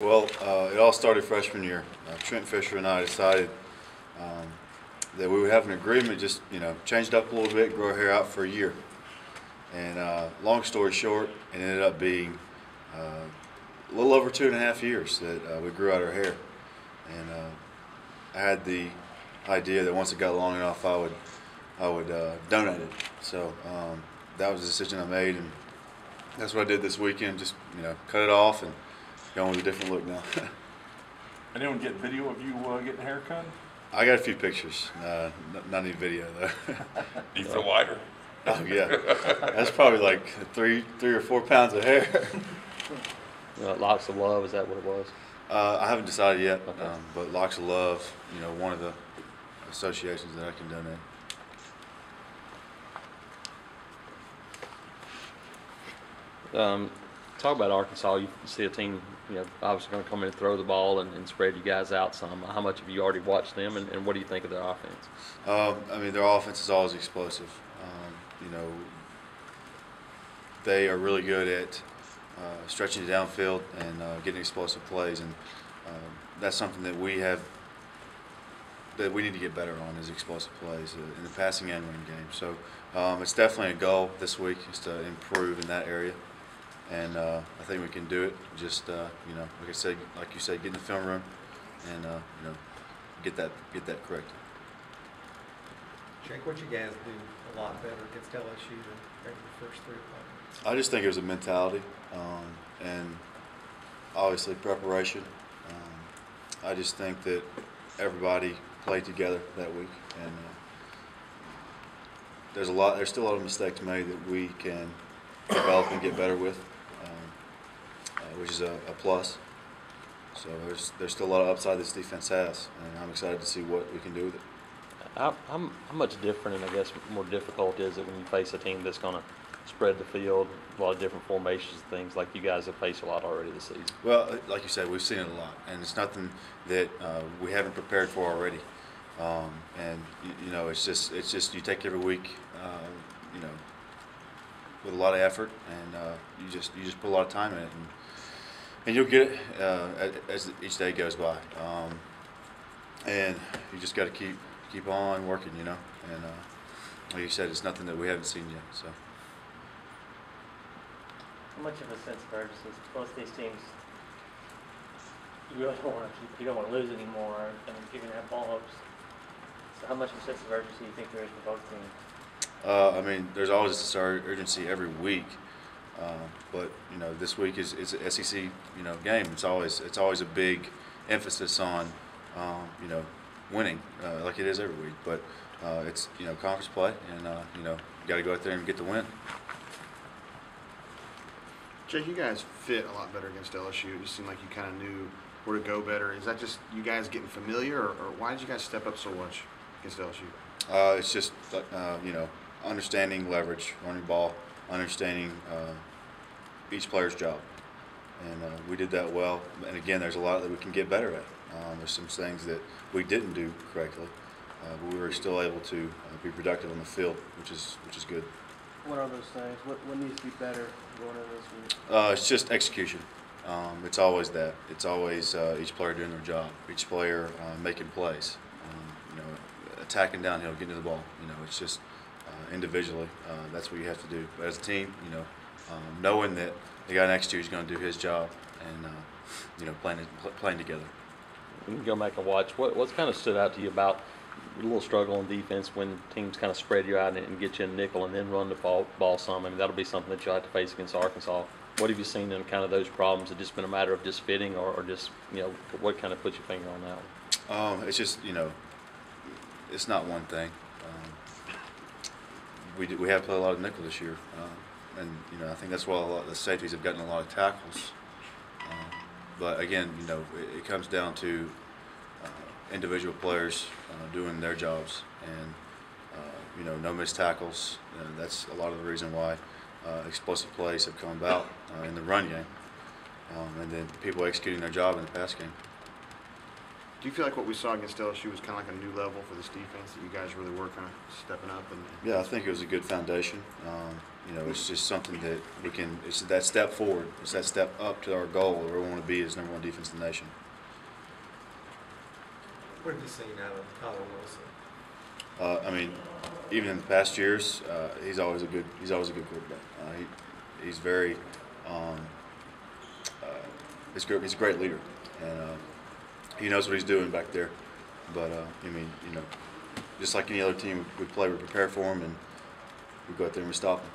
Well, it all started freshman year. Trent Fisher and I decided that we would have an agreement, just change it up a little bit, grow our hair out for a year. And long story short, it ended up being a little over 2.5 years that we grew out our hair. And I had the idea that once it got long enough, I would donate it. So that was the decision I made, and that's what I did this weekend. Just cut it off and going with a different look now. Anyone get video of you getting a haircut? I got a few pictures, not any video though. Do you feel lighter? Oh yeah, that's probably like three or 4 pounds of hair. Locks of Love, is that what it was? I haven't decided yet, Okay. but Locks of Love, one of the associations that I can donate. Talk about Arkansas. You see a team, obviously going to come in and throw the ball and spread you guys out some. How much have you already watched them, and what do you think of their offense? I mean, their offense is always explosive. They are really good at stretching it downfield and getting explosive plays, and that's something that we need to get better on, is explosive plays in the passing and running game. So it's definitely a goal this week, is to improve in that area. And I think we can do it. Just like you said, get in the film room and get that corrected. Jake, what you guys do a lot better against LSU than maybe the first 3 opponents? I just think it was a mentality and obviously preparation. I just think that everybody played together that week, and there's still a lot of mistakes made that we can develop and get better with, which is a plus. So there's still a lot of upside this defense has, and I'm excited to see what we can do with it. How much different, and I guess more difficult is it when you face a team that's going to spread the field, a lot of different formations and things like you guys have faced a lot already this season? Well, like you said, we've seen it a lot, and it's nothing that we haven't prepared for already. And it's just you take every week, with a lot of effort, and you just put a lot of time in it, and you'll get it as each day goes by. And you just got to keep on working, and like you said, it's nothing that we haven't seen yet. So. How much of a sense of urgency, since most of these teams, you really don't want to you don't want to lose anymore, and you're going to have ball hopes. So how much of a sense of urgency do you think there is for both teams? I mean, there's always this urgency every week, but this week is an SEC game. It's always a big emphasis on winning, like it is every week. But it's conference play, and you got to go out there and get the win. Jake, you guys fit a lot better against LSU. It just seemed like you kind of knew where to go better. Is that just you guys getting familiar, or why did you guys step up so much against LSU? It's just understanding leverage, running ball, understanding each player's job, and we did that well. And again, there's a lot that we can get better at. There's some things that we didn't do correctly, but we were still able to be productive on the field, which is good. What are those things? What needs to be better going into this week? It's just execution. It's always that. It's always each player doing their job. Each player making plays. Attacking downhill, getting to the ball. It's just individually. That's what you have to do. But as a team, knowing that the guy next to you is going to do his job, and playing together. When you go back and watch, what's kind of stood out to you about a little struggle on defense when teams kind of spread you out and get you in nickel and then run the ball some? I mean, that'll be something that you'll have to face against Arkansas. What have you seen in kind of those problems? Has it just been a matter of just fitting, or just, what kind of puts your finger on that one? It's just, it's not one thing. We have played a lot of nickel this year, and I think that's why a lot of the safeties have gotten a lot of tackles. But again, it comes down to individual players doing their jobs, and no missed tackles. That's a lot of the reason why explosive plays have come about in the run game, and then people executing their job in the pass game. Do you feel like what we saw against LSU was kind of like a new level for this defense that you guys really were kind of stepping up? And Yeah, I think it was a good foundation. You know, it's just something that we can. It's that step forward. It's that step up to our goal where we want to be as #1 defense in the nation. What have you seen out of Tyler Wilson? I mean, even in the past years, he's always a good quarterback. He's very he's a great leader, and he knows what he's doing back there. But I mean, you know, just like any other team we play, we prepare for him, and we go out there and we stop him.